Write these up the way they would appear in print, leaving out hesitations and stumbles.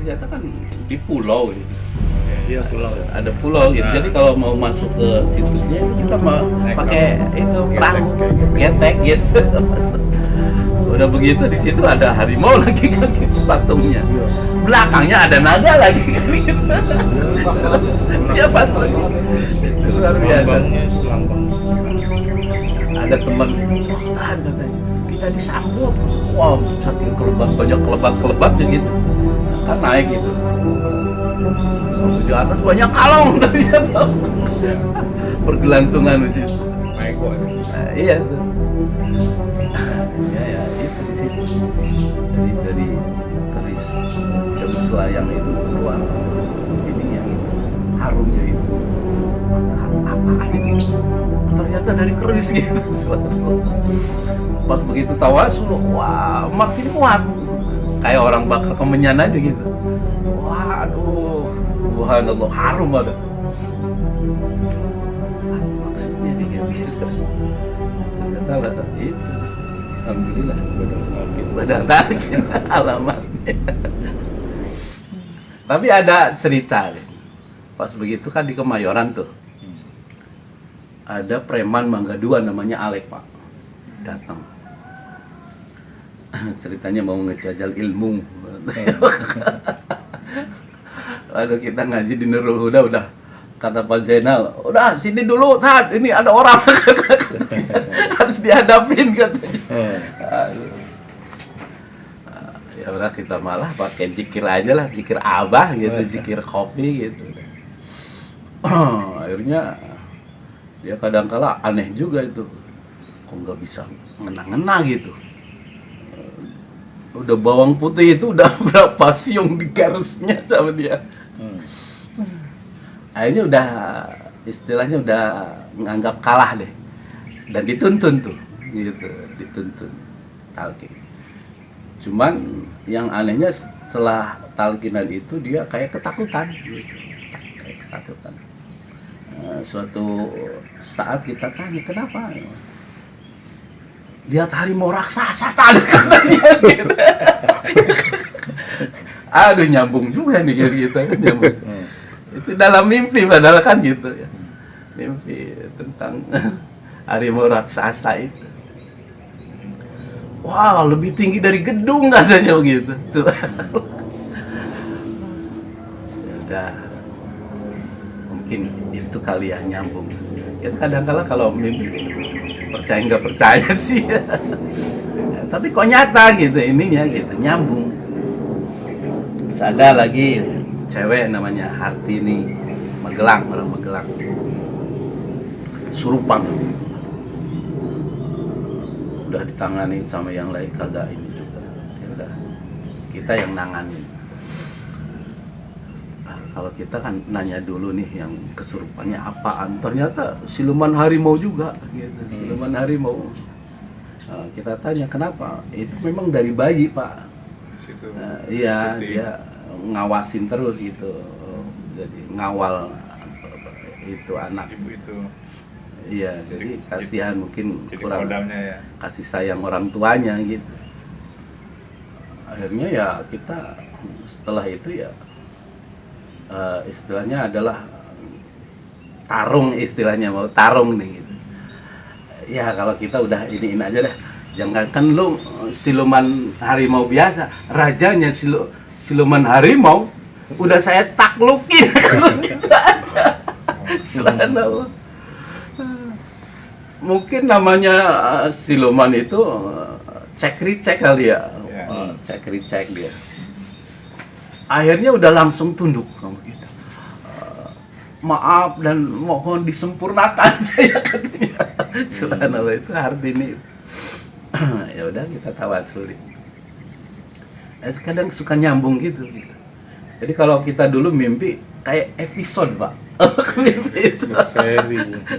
ternyata kan di pulau gitu. Iya, pulau. Ada pulau gitu. Jadi kalau mau masuk ke situsnya itu kita mau pakai itu perahu getek gitu. Udah begitu di situ ada harimau lagi kan gitu patungnya. Belakangnya ada naga lagi kan gitu. Dia pas lagi. Itu luar biasa. Ada teman, tahan katanya, kita disambut. Wow, saking banyak kelebat-kelebatnya gitu. Kan naik gitu. Sampai di atas banyak kalong ternyata. Bergelantungan di situ. Iya. Ya itu di situ. Jadi dari keris selayang itu keluar ini yang harumnya itu. Apaan ini? Ternyata dari keris gitu. Pas begitu tawasul, wah makin kuat. Kayak orang bakar kemenyan aja gitu. Waduh, subhanallah, harum ada. Maksudnya dia gitu. Ternyata itu. Alhamdulillah, benar takin alamatnya. Tapi ada cerita, pas begitu kan di Kemayoran tuh, ada preman Mangga Dua namanya Alek Pak, datang. Ceritanya mau ngejajal ilmu. Lalu kita ngaji di Nurul Huda, udah kata Pak Zainal, udah sini dulu, Tad, ini ada orang harus dihadapin katanya. Ya udah kita malah pakai zikir aja lah, zikir abah gitu, zikir kopi gitu. Akhirnya dia kadang-kala aneh juga itu, kok nggak bisa ngena-ngena gitu. Udah bawang putih itu udah berapa siung di garisnya sama dia. Akhirnya udah istilahnya udah nganggap kalah deh, dan dituntun tuh gitu, dituntun talqin. Cuman yang anehnya setelah talqinan itu dia kayak ketakutan gitu. Kayak ketakutan. Suatu saat kita tanya kenapa, lihat harimau raksasa tadi katanya gitu. Aduh, nyambung juga nih gitu, nyambung. Itu dalam mimpi padahal kan gitu ya, mimpi tentang harimau raksasa itu. Wah, lebih tinggi dari gedung katanya begitu. Ya udah, mungkin itu kali ya nyambung. Ya kadang-kala kalau mimpi percaya nggak percaya sih. Ya, tapi kok nyata gitu ininya gitu, nyambung. Terus ada lagi cewek namanya Hartini, Magelang, orang Magelang, Surupang. Udah ditangani sama yang lain kagak ini juga. Ya udah, kita yang nanganin. Kalau kita kan nanya dulu nih yang kesurupannya apaan, ternyata siluman harimau juga gitu. Siluman harimau. Kita tanya kenapa, itu memang dari bayi Pak. Iya, dia ngawasin terus gitu, jadi ngawal itu anak itu. Iya, jadi kasihan mungkin jadi kurang ya. kasih sayang orang tuanya gitu. Akhirnya ya kita setelah itu ya istilahnya adalah tarung, istilahnya mau tarung nih gitu. Ya kalau kita udah ini aja dah, jangankan lu siluman harimau biasa, rajanya siluman harimau udah saya taklukin gitu aja. Subhanallah. Mungkin namanya siluman itu cek ricek kali ya, cek ricek dia. Akhirnya udah langsung tunduk sama kita. Maaf dan mohon disempurnakan saya katanya. Subhanallah, itu Hartini. Ya udah kita tawasulin. Kadang suka nyambung gitu. Jadi kalau kita dulu mimpi kayak episode Pak, mimpi itu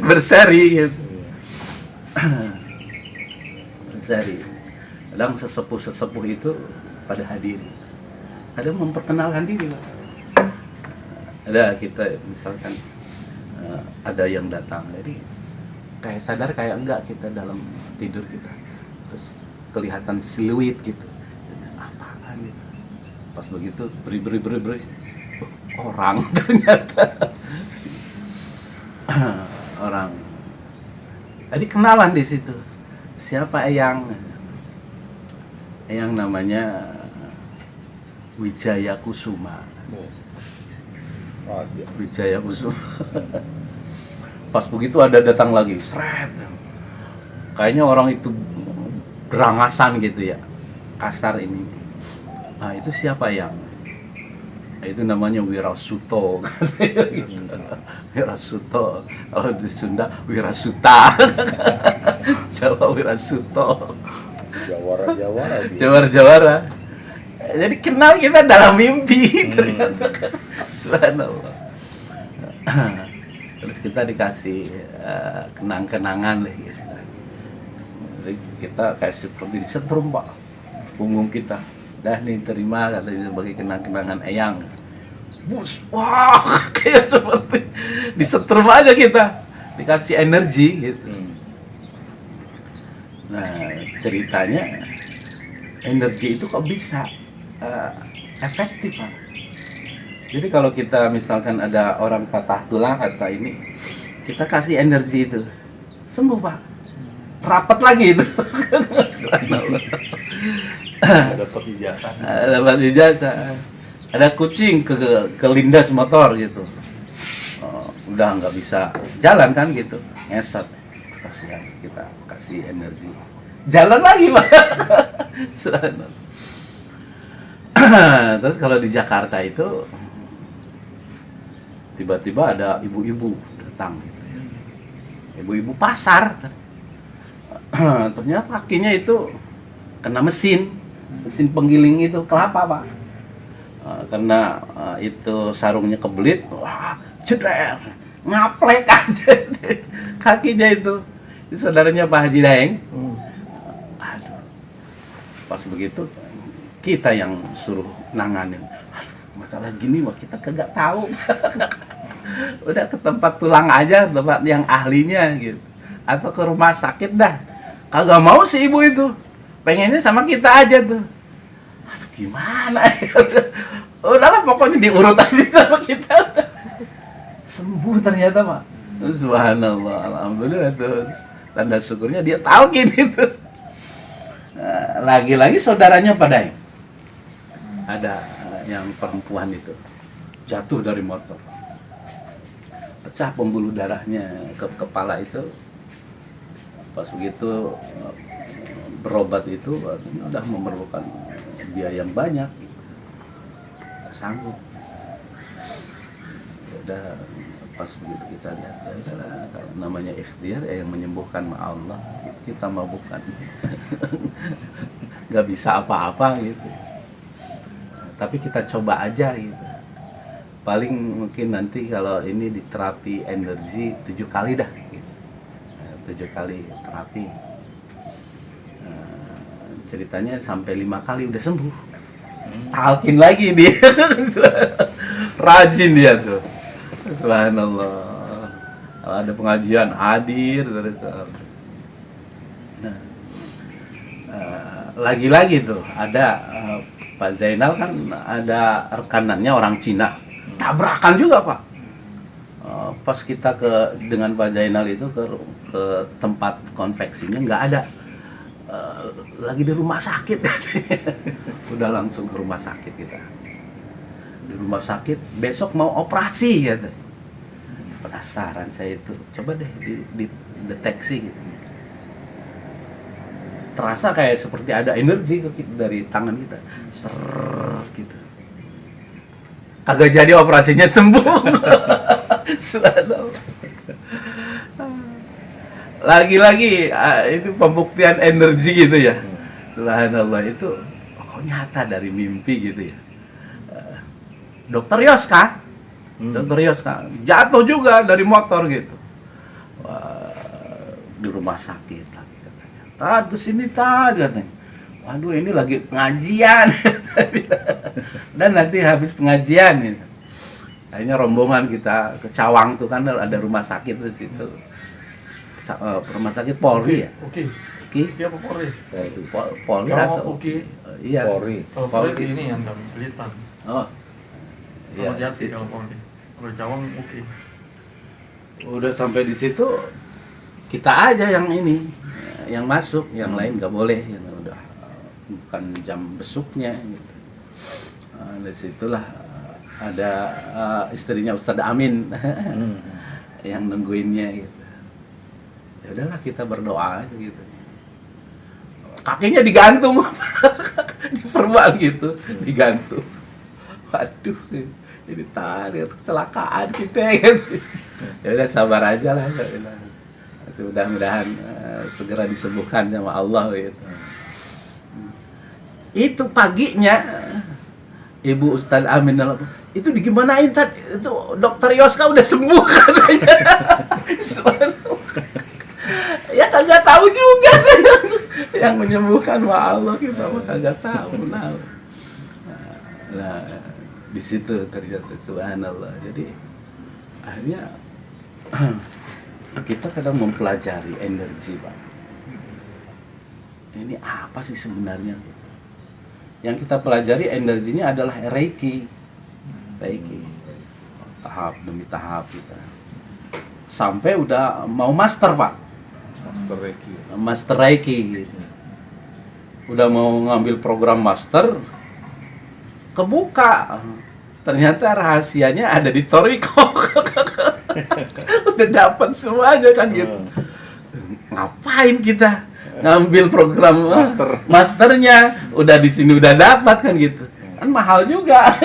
berseri gitu. Berseri. Kadang sesepuh itu pada hadir. Kadang memperkenalkan diri Pak. Ada kita misalkan ada yang datang, jadi kayak sadar kayak enggak kita dalam tidur kita, terus kelihatan siluet gitu, apaan gitu, Pas begitu beri. Orang ternyata. Orang. Jadi kenalan di situ. Siapa Eyang? Eyang namanya Wijaya Kusuma. Wijaya Kusuma. Pas begitu ada datang lagi, seret. Kayaknya orang itu berangasan gitu ya, kasar ini. Nah itu siapa yang? Nah, itu namanya Wirasuto. Wirasuto. Kalau di Sunda Wirasuta. Jawa Wirasuto. Jawara. Jadi kenal kita dalam mimpi ternyata. Subhanallah. Terus kita dikasih kenang-kenangan lah gitu. Jadi kita kayak seperti disetrum Pak punggung kita. Dah nih terima katanya sebagai kenang-kenangan Eyang. Bus, wah kayak seperti disetrum aja kita, dikasih energi gitu. Nah ceritanya energi itu kok bisa efektif Pak. Jadi kalau kita misalkan ada orang patah tulang atau ini, kita kasih energi itu, sembuh Pak, rapat lagi itu. Dapat ijazah. Ada kucing kelindas motor gitu, udah nggak bisa jalan kan gitu, ngesot, kasihan, kita kasih energi, jalan lagi Pak. Terus kalau di Jakarta itu tiba-tiba ada ibu-ibu datang gitu ya. Ibu-ibu pasar. Ternyata kakinya itu kena mesin penggiling itu kelapa Pak. Karena itu sarungnya kebelit, wah jeder, ngaplek aja kakinya itu. Itu saudaranya Pak Haji Daeng. Aduh, pas begitu kita yang suruh nanganin. Masalah gini mah kita kagak tahu. Udah ke tempat tulang aja, tempat yang ahlinya gitu, atau ke rumah sakit dah. Kagak mau si ibu itu, pengennya sama kita aja tuh. Aduh gimana ya? Udahlah pokoknya diurut aja sama kita. Sembuh ternyata Pak. Subhanallah, alhamdulillah tuh. Tanda syukurnya dia tahu gini tuh. Lagi-lagi saudaranya pada ada yang perempuan itu jatuh dari motor, pecah pembuluh darahnya ke kepala itu. Pas begitu berobat itu udah memerlukan biaya yang banyak, nggak sanggup. Udah pas begitu kita lihat, kalau namanya ikhtiar yang menyembuhkan ma Allah, kita mah bukan nggak bisa apa-apa gitu. Tapi kita coba aja gitu. Paling mungkin nanti kalau ini diterapi energi 7 kali dah gitu. 7 kali terapi. Ceritanya sampai 5 kali udah sembuh. Talkin lagi dia. Rajin dia tuh. Subhanallah. Kalau ada pengajian hadir terus. Nah, lagi-lagi tuh ada Pak Zainal kan ada rekanannya orang Cina, tabrakan juga Pak. Pas kita dengan Pak Zainal itu ke tempat konveksinya nggak ada, lagi di rumah sakit. Udah langsung ke rumah sakit kita. Di rumah sakit besok mau operasi gitu. Penasaran saya itu, coba deh dideteksi gitu. Terasa kayak seperti ada energi dari tangan kita, ser gitu. Kagak jadi operasinya sembuh. Lagi-lagi itu pembuktian energi gitu ya. Subhanallah, itu kok nyata dari mimpi gitu ya. Dokter Yoska, Dokter Yoska jatuh juga dari motor gitu. Di rumah sakit lagi katanya. Tad kesini tad katanya. Waduh ini lagi pengajian. Dan nanti habis pengajian gitu. Akhirnya rombongan kita ke Cawang tuh kan ada rumah sakit di situ. Rumah sakit Polri ya. Oke. Uki. Uki apa Polri? Itu Polri Kalau atau Uki, iya. Polri. kalau Polri ini yang dalam Selitan. Oh. Iya. Kalau Jati kalau Polri. Kalau Cawang Uki. Udah sampai di situ kita aja yang ini, yang masuk, yang lain nggak boleh, yang udah bukan jam besuknya gitu. Dari situlah ada istrinya Ustadz Amin yang nungguinnya gitu. Ya udahlah kita berdoa aja gitu. Kakinya digantung, diperban gitu, digantung. Waduh, ini tadi kecelakaan kita gitu. Ya udah sabar aja lah. Mudah-mudahan segera disembuhkan sama Allah gitu. Itu paginya Ibu Ustadz Amin itu digimanain tadi? Itu dokter Yoska udah sembuh katanya. Ya kagak tahu juga sih. Yang menyembuhkan wa Allah kita mah kagak tahu. Nah, di situ ternyata subhanallah. Jadi akhirnya kita kadang mempelajari energi, Pak. Ini apa sih sebenarnya? Yang kita pelajari energinya adalah Reiki. Tahap demi tahap kita. Sampai udah mau master, Pak. Master Reiki gitu. Udah mau ngambil program master, kebuka. Ternyata rahasianya ada di Toriko. Udah dapat semuanya kan gitu. Ngapain kita ngambil program masternya? Udah di sini udah dapat kan gitu. Kan mahal juga.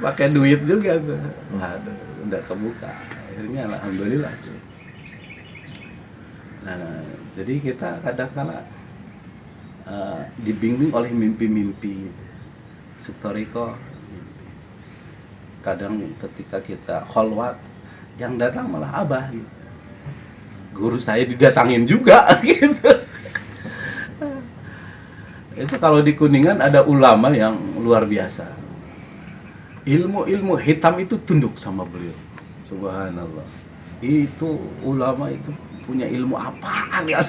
Pakai duit juga tuh. Udah kebuka. Akhirnya alhamdulillah sih. Nah, jadi kita kadang-kala dibimbing oleh mimpi-mimpi Sutoriko. Kadang ketika kita kholwat, yang datang malah abah gitu. Guru saya didatangin juga gitu. Itu kalau di Kuningan ada ulama yang luar biasa. Ilmu hitam itu tunduk sama beliau. Subhanallah. Itu ulama itu punya ilmu apaan ya?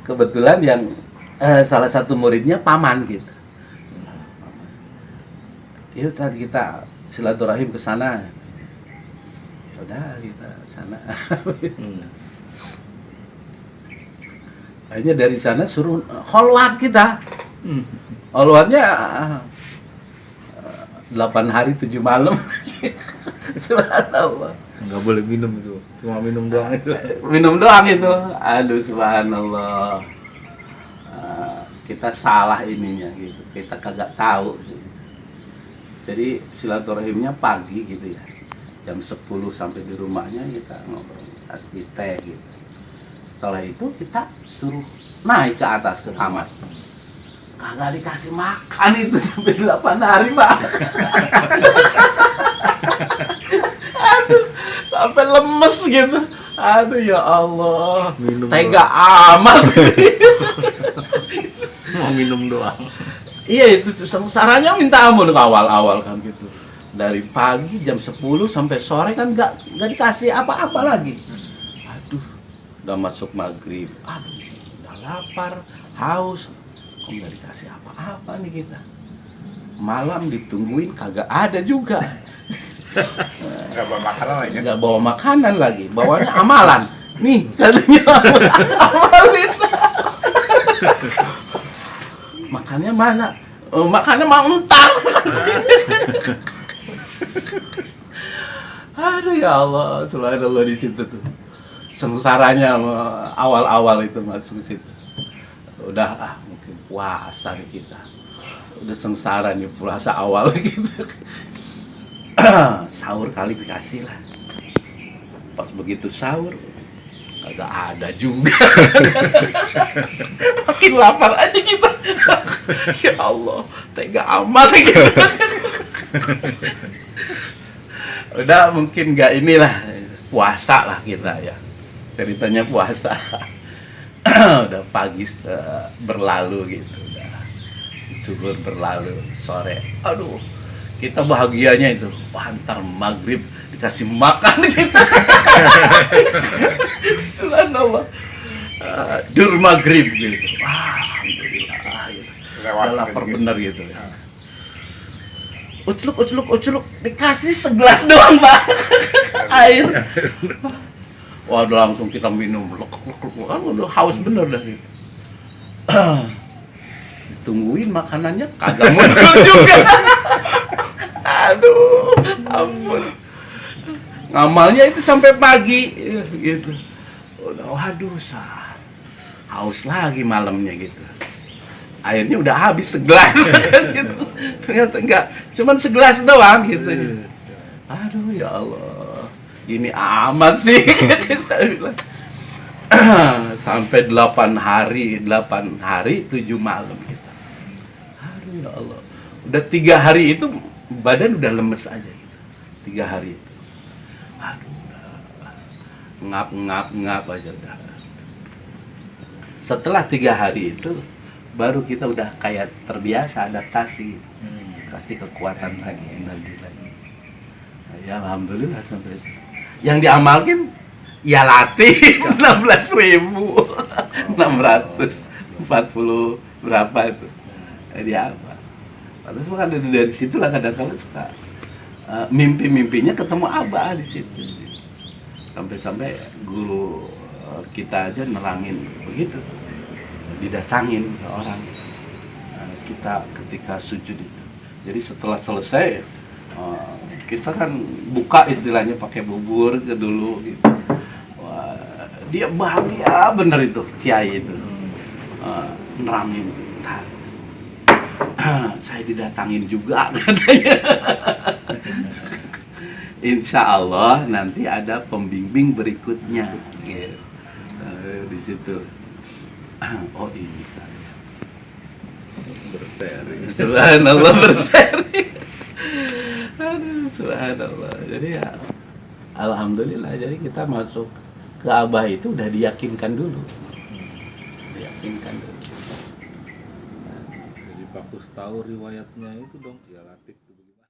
Kebetulan yang salah satu muridnya paman gitu. Ya tadi kita silaturahim ke sana. Udah kita sana. Akhirnya dari sana suruh kholwat kita. Kholwatnya 8 hari 7 malam. Subhanallah. Nggak boleh minum itu, cuma minum doang itu. Minum doang itu. Aduh subhanallah. Kita salah ininya gitu. Kita kagak tahu sih. Jadi silaturahimnya pagi gitu ya. Jam 10 sampai di rumahnya kita ngobrol, kasih teh gitu. Setelah itu kita suruh naik ke atas ke kamar. Kagak dikasih makan itu sampai 8 hari, Pak. Aduh, sampai lemes gitu. Aduh ya Allah. Minum tega amat. Mau minum doang. Iya itu sengsaranya minta ampun ke awal-awal kan gitu. Dari pagi jam 10 sampai sore kan nggak dikasih apa-apa lagi. Aduh, udah masuk maghrib. Aduh, udah lapar, haus. Kok nggak dikasih apa-apa nih kita? Malam ditungguin kagak ada juga. Nggak bawa makanan lagi. Nggak bawa makanan lagi, bawanya amalan. Nih katanya amalin. Makannya mana? Makannya mau entar. Aduh ya Allah, subhanallah di situ tuh. Sengsaranya awal-awal itu masuk situ. Udah mungkin puasa nih kita. Udah sengsara nih puasa awal gitu. Sahur kali dikasih lah. Pas begitu sahur kagak ada juga. Makin lapar aja kita. Ya Allah, tega amat gitu. Udah mungkin nggak inilah puasa lah kita ya. Ceritanya puasa. Udah pagi berlalu gitu. Udah zuhur berlalu, sore. Aduh, kita bahagianya itu. Wah, ntar maghrib dikasih makan kita. Subhanallah. Dur maghrib gitu. Wah, alhamdulillah gitu. Lewat Udah lapar gitu. bener gitu ya. Ucluk, dikasih segelas doang, Pak. Air. Wah, udah langsung kita minum. Udah haus bener dah gitu. Ditungguin makanannya kagak muncul juga. Aduh, ampun. Ngamalnya itu sampai pagi gitu. Udah, waduh, haus lagi malamnya gitu. Airnya udah habis segelas gitu. Ternyata enggak, cuman segelas doang gitu. Aduh ya Allah, ini amat sih. Saya bilang. Sampai 8 hari 7 malam gitu. Aduh ya Allah, udah 3 hari itu badan udah lemes aja gitu. 3 hari itu, aduh, udah ngap aja udah. Setelah 3 hari itu baru kita udah kayak terbiasa, adaptasi, kasih kekuatan lagi, energi lagi. Ya alhamdulillah sampai situ. Yang diamalkan ya latih 16.640 berapa itu. Dia apa? Terus makanya dari situ lah kadang-kadang suka mimpi-mimpinya ketemu Abah di situ. Sampai-sampai guru kita aja nerangin begitu. Didatangin ke orang kita ketika sujud itu. Jadi setelah selesai kita kan buka istilahnya pakai bubur ke dulu gitu. Wah, dia bahagia bener itu kiai itu nerangin. Saya didatangin juga katanya. Insya Allah nanti ada pembimbing berikutnya gitu. Di situ. Oh ini saya Berseri. Subhanallah berseri. Aduh, subhanallah. Jadi ya alhamdulillah, jadi kita masuk ke Abah itu udah diyakinkan dulu. Diyakinkan dulu. Jadi bagus tahu riwayatnya itu dong, ya Latif.